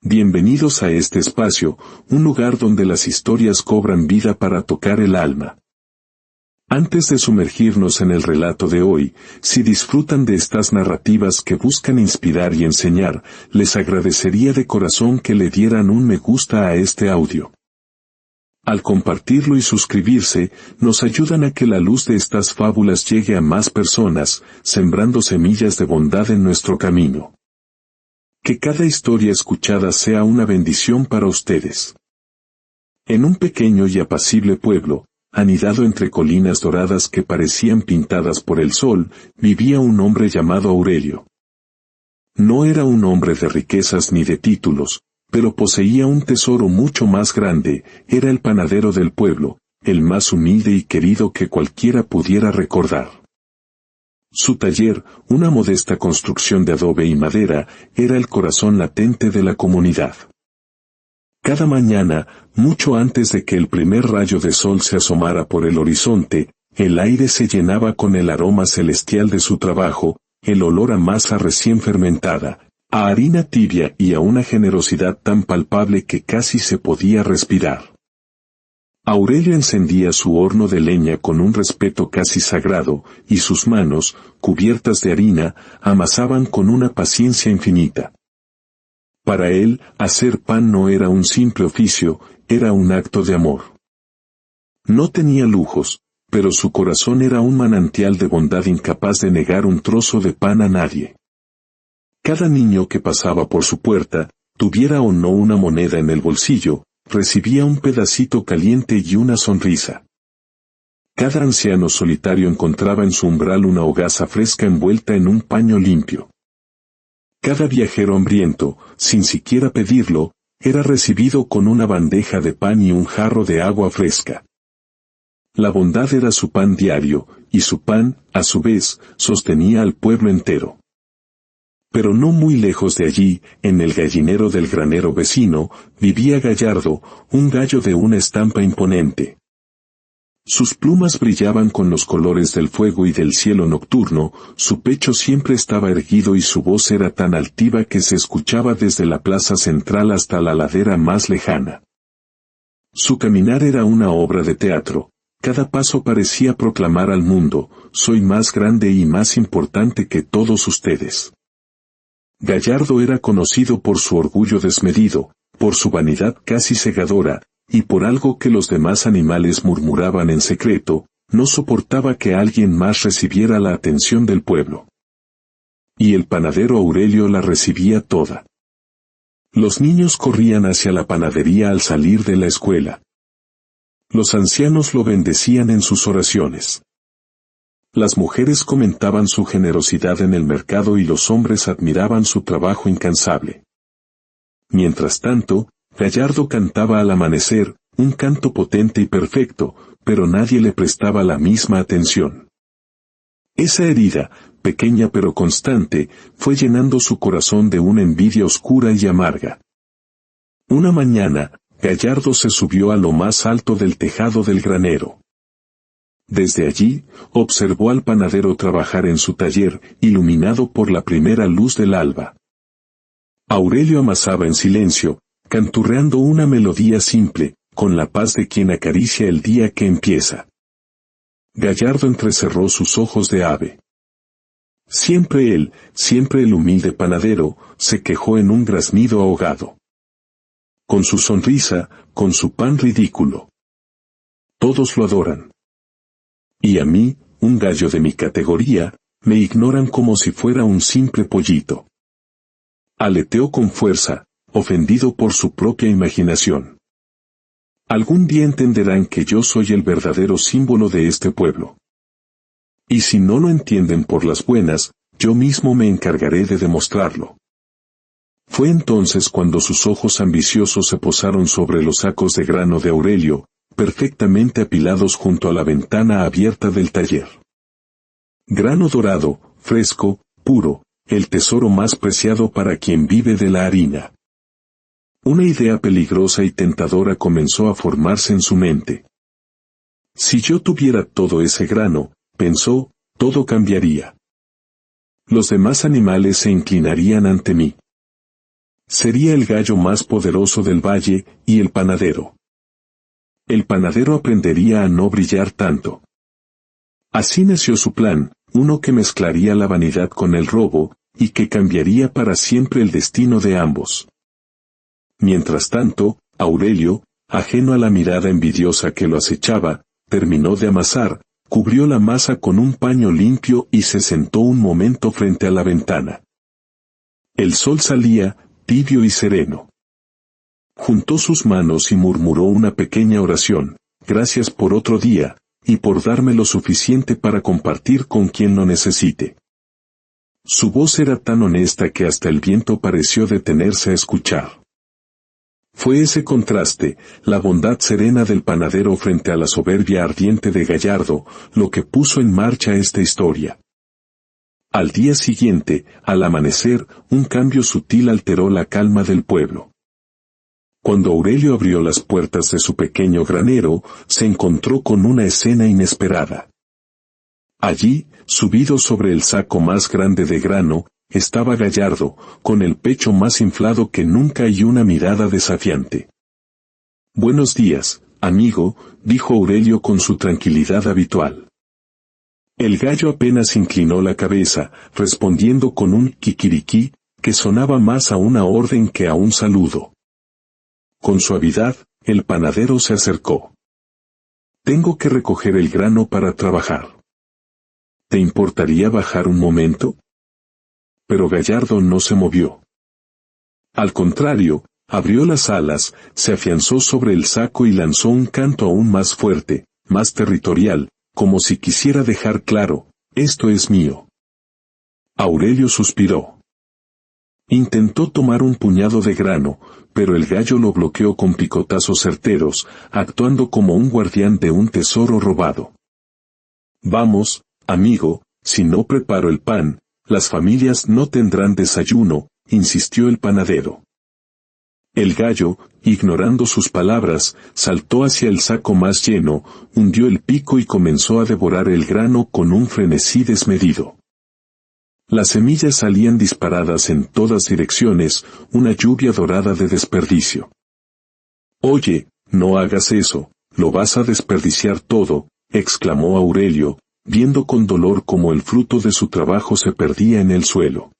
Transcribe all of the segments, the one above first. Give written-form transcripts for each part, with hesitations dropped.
Bienvenidos a este espacio, un lugar donde las historias cobran vida para tocar el alma. Antes de sumergirnos en el relato de hoy, si disfrutan de estas narrativas que buscan inspirar y enseñar, les agradecería de corazón que le dieran un me gusta a este audio. Al compartirlo y suscribirse, nos ayudan a que la luz de estas fábulas llegue a más personas, sembrando semillas de bondad en nuestro camino. Que cada historia escuchada sea una bendición para ustedes. En un pequeño y apacible pueblo, anidado entre colinas doradas que parecían pintadas por el sol, vivía un hombre llamado Aurelio. No era un hombre de riquezas ni de títulos, pero poseía un tesoro mucho más grande, era el panadero del pueblo, el más humilde y querido que cualquiera pudiera recordar. Su taller, una modesta construcción de adobe y madera, era el corazón latente de la comunidad. Cada mañana, mucho antes de que el primer rayo de sol se asomara por el horizonte, el aire se llenaba con el aroma celestial de su trabajo, el olor a masa recién fermentada, a harina tibia y a una generosidad tan palpable que casi se podía respirar. Aurelio encendía su horno de leña con un respeto casi sagrado, y sus manos, cubiertas de harina, amasaban con una paciencia infinita. Para él, hacer pan no era un simple oficio, era un acto de amor. No tenía lujos, pero su corazón era un manantial de bondad incapaz de negar un trozo de pan a nadie. Cada niño que pasaba por su puerta, tuviera o no una moneda en el bolsillo, recibía un pedacito caliente y una sonrisa. Cada anciano solitario encontraba en su umbral una hogaza fresca envuelta en un paño limpio. Cada viajero hambriento, sin siquiera pedirlo, era recibido con una bandeja de pan y un jarro de agua fresca. La bondad era su pan diario, y su pan, a su vez, sostenía al pueblo entero. Pero no muy lejos de allí, en el gallinero del granero vecino, vivía Gallardo, un gallo de una estampa imponente. Sus plumas brillaban con los colores del fuego y del cielo nocturno, su pecho siempre estaba erguido y su voz era tan altiva que se escuchaba desde la plaza central hasta la ladera más lejana. Su caminar era una obra de teatro, cada paso parecía proclamar al mundo, soy más grande y más importante que todos ustedes. Gallardo era conocido por su orgullo desmedido, por su vanidad casi cegadora, y por algo que los demás animales murmuraban en secreto, no soportaba que alguien más recibiera la atención del pueblo. Y el panadero Aurelio la recibía toda. Los niños corrían hacia la panadería al salir de la escuela. Los ancianos lo bendecían en sus oraciones. Las mujeres comentaban su generosidad en el mercado y los hombres admiraban su trabajo incansable. Mientras tanto, Gallardo cantaba al amanecer, un canto potente y perfecto, pero nadie le prestaba la misma atención. Esa herida, pequeña pero constante, fue llenando su corazón de una envidia oscura y amarga. Una mañana, Gallardo se subió a lo más alto del tejado del granero. Desde allí, observó al panadero trabajar en su taller, iluminado por la primera luz del alba. Aurelio amasaba en silencio, canturreando una melodía simple, con la paz de quien acaricia el día que empieza. Gallardo entrecerró sus ojos de ave. Siempre el humilde panadero, se quejó en un graznido ahogado. Con su sonrisa, con su pan ridículo. Todos lo adoran. Y a mí, un gallo de mi categoría, me ignoran como si fuera un simple pollito. Aleteó con fuerza, ofendido por su propia imaginación. Algún día entenderán que yo soy el verdadero símbolo de este pueblo. Y si no lo entienden por las buenas, yo mismo me encargaré de demostrarlo. Fue entonces cuando sus ojos ambiciosos se posaron sobre los sacos de grano de Aurelio, perfectamente apilados junto a la ventana abierta del taller. Grano dorado, fresco, puro, el tesoro más preciado para quien vive de la harina. Una idea peligrosa y tentadora comenzó a formarse en su mente. Si yo tuviera todo ese grano, pensó, todo cambiaría. Los demás animales se inclinarían ante mí. Sería el gallo más poderoso del valle, y el panadero. El panadero aprendería a no brillar tanto. Así nació su plan, uno que mezclaría la vanidad con el robo, y que cambiaría para siempre el destino de ambos. Mientras tanto, Aurelio, ajeno a la mirada envidiosa que lo acechaba, terminó de amasar, cubrió la masa con un paño limpio y se sentó un momento frente a la ventana. El sol salía, tibio y sereno. Juntó sus manos y murmuró una pequeña oración: gracias por otro día, y por darme lo suficiente para compartir con quien lo necesite. Su voz era tan honesta que hasta el viento pareció detenerse a escuchar. Fue ese contraste, la bondad serena del panadero frente a la soberbia ardiente de Gallardo, lo que puso en marcha esta historia. Al día siguiente, al amanecer, un cambio sutil alteró la calma del pueblo. Cuando Aurelio abrió las puertas de su pequeño granero, se encontró con una escena inesperada. Allí, subido sobre el saco más grande de grano, estaba Gallardo, con el pecho más inflado que nunca y una mirada desafiante. «Buenos días, amigo», dijo Aurelio con su tranquilidad habitual. El gallo apenas inclinó la cabeza, respondiendo con un kikiriquí, que sonaba más a una orden que a un saludo. Con suavidad, el panadero se acercó. «Tengo que recoger el grano para trabajar. ¿Te importaría bajar un momento?» Pero Gallardo no se movió. Al contrario, abrió las alas, se afianzó sobre el saco y lanzó un canto aún más fuerte, más territorial, como si quisiera dejar claro: «Esto es mío». Aurelio suspiró. Intentó tomar un puñado de grano, pero el gallo lo bloqueó con picotazos certeros, actuando como un guardián de un tesoro robado. «Vamos, amigo, si no preparo el pan, las familias no tendrán desayuno», insistió el panadero. El gallo, ignorando sus palabras, saltó hacia el saco más lleno, hundió el pico y comenzó a devorar el grano con un frenesí desmedido. Las semillas salían disparadas en todas direcciones, una lluvia dorada de desperdicio. «Oye, no hagas eso, lo vas a desperdiciar todo», exclamó Aurelio, viendo con dolor cómo el fruto de su trabajo se perdía en el suelo.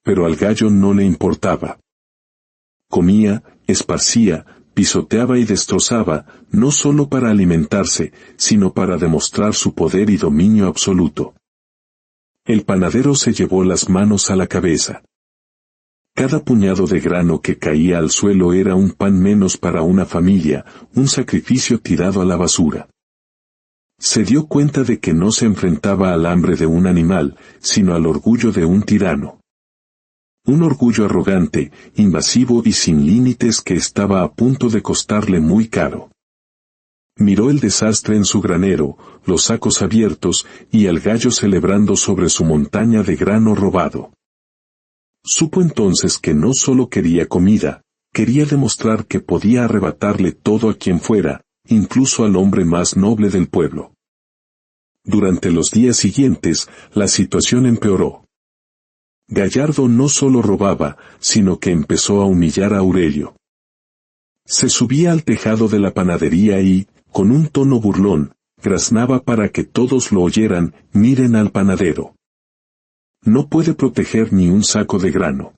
Pero al gallo no le importaba. Comía, esparcía, pisoteaba y destrozaba, no solo para alimentarse, sino para demostrar su poder y dominio absoluto. El panadero se llevó las manos a la cabeza. Cada puñado de grano que caía al suelo era un pan menos para una familia, un sacrificio tirado a la basura. Se dio cuenta de que no se enfrentaba al hambre de un animal, sino al orgullo de un tirano. Un orgullo arrogante, invasivo y sin límites que estaba a punto de costarle muy caro. Miró el desastre en su granero, los sacos abiertos, y al gallo celebrando sobre su montaña de grano robado. Supo entonces que no solo quería comida, quería demostrar que podía arrebatarle todo a quien fuera, incluso al hombre más noble del pueblo. Durante los días siguientes, la situación empeoró. Gallardo no solo robaba, sino que empezó a humillar a Aurelio. Se subía al tejado de la panadería y, con un tono burlón, graznaba para que todos lo oyeran: «Miren al panadero. No puede proteger ni un saco de grano.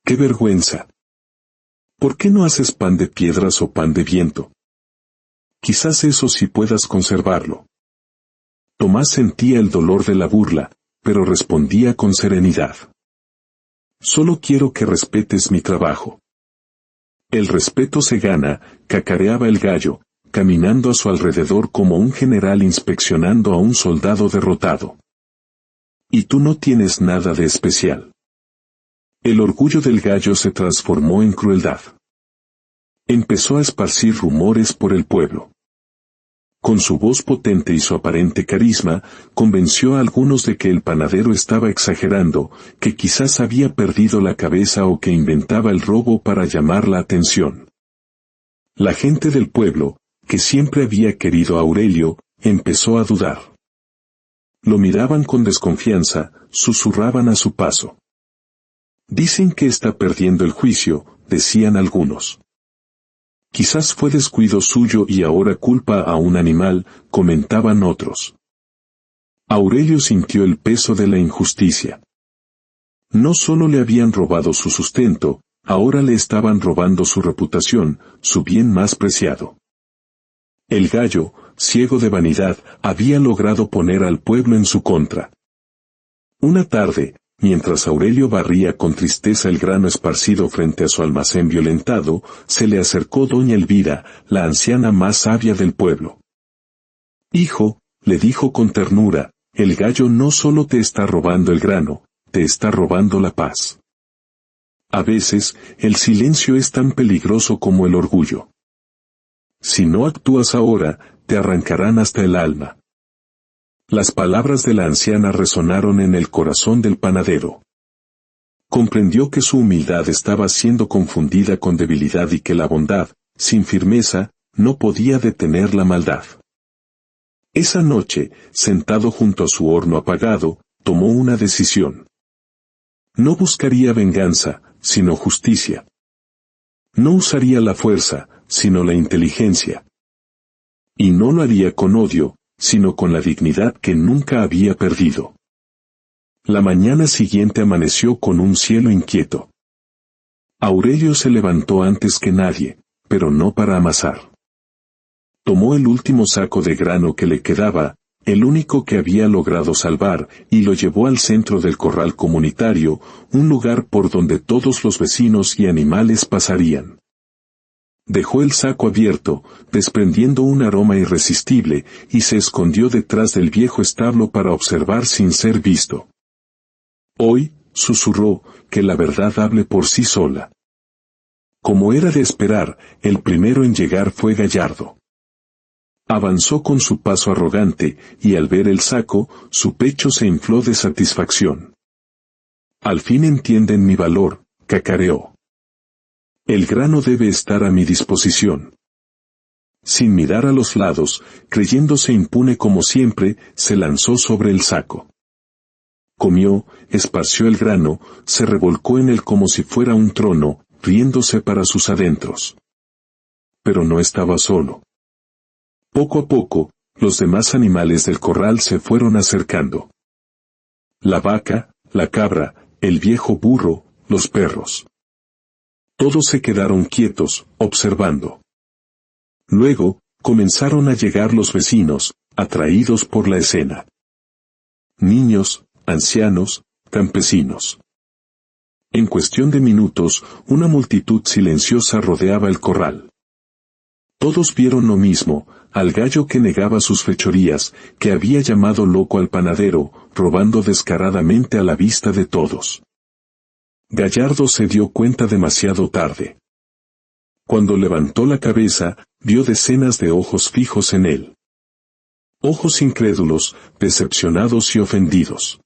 ¡Qué vergüenza! ¿Por qué no haces pan de piedras o pan de viento? Quizás eso sí puedas conservarlo». Tomás sentía el dolor de la burla, pero respondía con serenidad: «Solo quiero que respetes mi trabajo». «El respeto se gana», cacareaba el gallo, caminando a su alrededor como un general inspeccionando a un soldado derrotado. «Y tú no tienes nada de especial». El orgullo del gallo se transformó en crueldad. Empezó a esparcir rumores por el pueblo. Con su voz potente y su aparente carisma, convenció a algunos de que el panadero estaba exagerando, que quizás había perdido la cabeza o que inventaba el robo para llamar la atención. La gente del pueblo, que siempre había querido a Aurelio, empezó a dudar. Lo miraban con desconfianza, susurraban a su paso: Dicen que está perdiendo el juicio, decían algunos. Quizás fue descuido suyo y ahora culpa a un animal, comentaban otros. Aurelio sintió el peso de la injusticia. No solo le habían robado su sustento, ahora le estaban robando su reputación, su bien más preciado. El gallo, ciego de vanidad, había logrado poner al pueblo en su contra. Una tarde, mientras Aurelio barría con tristeza el grano esparcido frente a su almacén violentado, se le acercó doña Elvira, la anciana más sabia del pueblo. «Hijo», le dijo con ternura, «el gallo no solo te está robando el grano, te está robando la paz. A veces, el silencio es tan peligroso como el orgullo. Si no actúas ahora, te arrancarán hasta el alma». Las palabras de la anciana resonaron en el corazón del panadero. Comprendió que su humildad estaba siendo confundida con debilidad y que la bondad, sin firmeza, no podía detener la maldad. Esa noche, sentado junto a su horno apagado, tomó una decisión. No buscaría venganza, sino justicia. No usaría la fuerza, sino la inteligencia. Y no lo haría con odio, sino con la dignidad que nunca había perdido. La mañana siguiente amaneció con un cielo inquieto. Aurelio se levantó antes que nadie, pero no para amasar. Tomó el último saco de grano que le quedaba, el único que había logrado salvar, y lo llevó al centro del corral comunitario, un lugar por donde todos los vecinos y animales pasarían. Dejó el saco abierto, desprendiendo un aroma irresistible, y se escondió detrás del viejo establo para observar sin ser visto. Hoy, susurró, que la verdad hable por sí sola. Como era de esperar, el primero en llegar fue Gallardo. Avanzó con su paso arrogante, y al ver el saco, su pecho se infló de satisfacción. Al fin entienden mi valor, cacareó. El grano debe estar a mi disposición. Sin mirar a los lados, creyéndose impune como siempre, se lanzó sobre el saco. Comió, esparció el grano, se revolcó en él como si fuera un trono, riéndose para sus adentros. Pero no estaba solo. Poco a poco, los demás animales del corral se fueron acercando. La vaca, la cabra, el viejo burro, los perros. Todos se quedaron quietos, observando. Luego, comenzaron a llegar los vecinos, atraídos por la escena. Niños, ancianos, campesinos. En cuestión de minutos, una multitud silenciosa rodeaba el corral. Todos vieron lo mismo, al gallo que negaba sus fechorías, que había llamado loco al panadero, robando descaradamente a la vista de todos. Gallardo se dio cuenta demasiado tarde. Cuando levantó la cabeza, vio decenas de ojos fijos en él. Ojos incrédulos, decepcionados y ofendidos.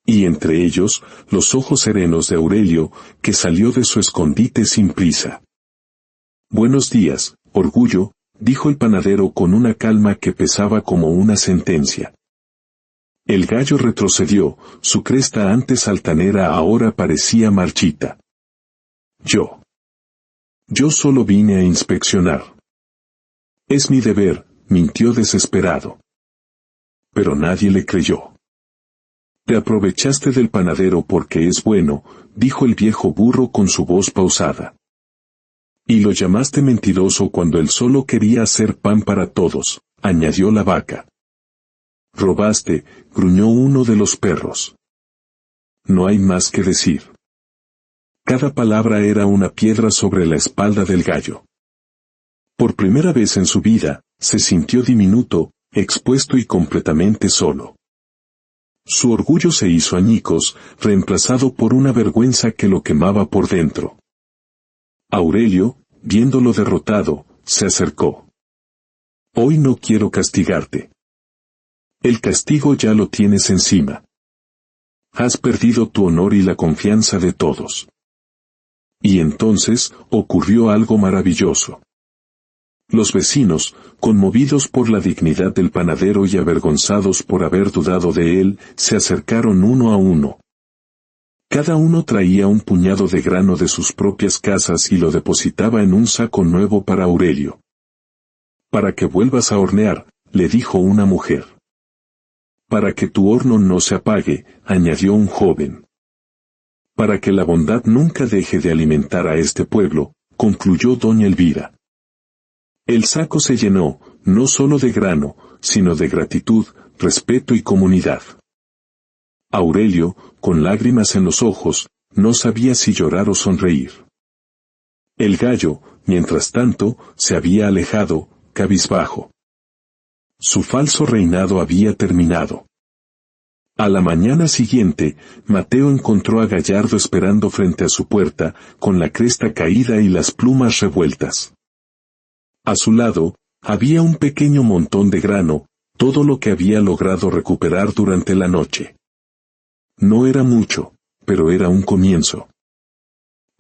Y entre ellos, los ojos serenos de Aurelio, que salió de su escondite sin prisa. «Buenos días, orgullo», dijo el panadero con una calma que pesaba como una sentencia. El gallo retrocedió, su cresta antes altanera ahora parecía marchita. Yo solo vine a inspeccionar. Es mi deber, mintió desesperado. Pero nadie le creyó. Te aprovechaste del panadero porque es bueno, dijo el viejo burro con su voz pausada. Y lo llamaste mentiroso cuando él solo quería hacer pan para todos, añadió la vaca. Robaste, gruñó uno de los perros. No hay más que decir. Cada palabra era una piedra sobre la espalda del gallo. Por primera vez en su vida, se sintió diminuto, expuesto y completamente solo. Su orgullo se hizo añicos, reemplazado por una vergüenza que lo quemaba por dentro. Aurelio, viéndolo derrotado, se acercó. Hoy no quiero castigarte. El castigo ya lo tienes encima. Has perdido tu honor y la confianza de todos. Y entonces, ocurrió algo maravilloso. Los vecinos, conmovidos por la dignidad del panadero y avergonzados por haber dudado de él, se acercaron uno a uno. Cada uno traía un puñado de grano de sus propias casas y lo depositaba en un saco nuevo para Aurelio. Para que vuelvas a hornear, le dijo una mujer. Para que tu horno no se apague, añadió un joven. Para que la bondad nunca deje de alimentar a este pueblo, concluyó doña Elvira. El saco se llenó, no solo de grano, sino de gratitud, respeto y comunidad. Aurelio, con lágrimas en los ojos, no sabía si llorar o sonreír. El gallo, mientras tanto, se había alejado, cabizbajo. Su falso reinado había terminado. A la mañana siguiente, Mateo encontró a Gallardo esperando frente a su puerta, con la cresta caída y las plumas revueltas. A su lado, había un pequeño montón de grano, todo lo que había logrado recuperar durante la noche. No era mucho, pero era un comienzo.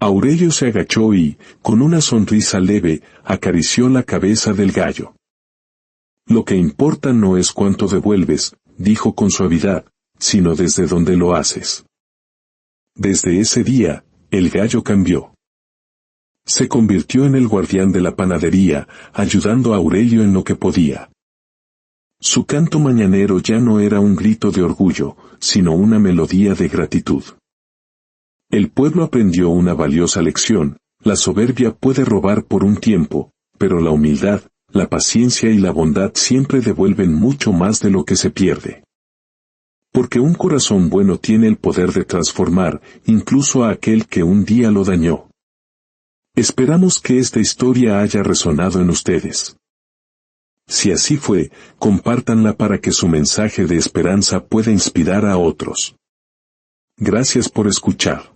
Aurelio se agachó y, con una sonrisa leve, acarició la cabeza del gallo. Lo que importa no es cuánto devuelves, dijo con suavidad, sino desde dónde lo haces. Desde ese día, el gallo cambió. Se convirtió en el guardián de la panadería, ayudando a Aurelio en lo que podía. Su canto mañanero ya no era un grito de orgullo, sino una melodía de gratitud. El pueblo aprendió una valiosa lección: la soberbia puede robar por un tiempo, pero la humildad, la paciencia y la bondad siempre devuelven mucho más de lo que se pierde. Porque un corazón bueno tiene el poder de transformar, incluso a aquel que un día lo dañó. Esperamos que esta historia haya resonado en ustedes. Si así fue, compártanla para que su mensaje de esperanza pueda inspirar a otros. Gracias por escuchar.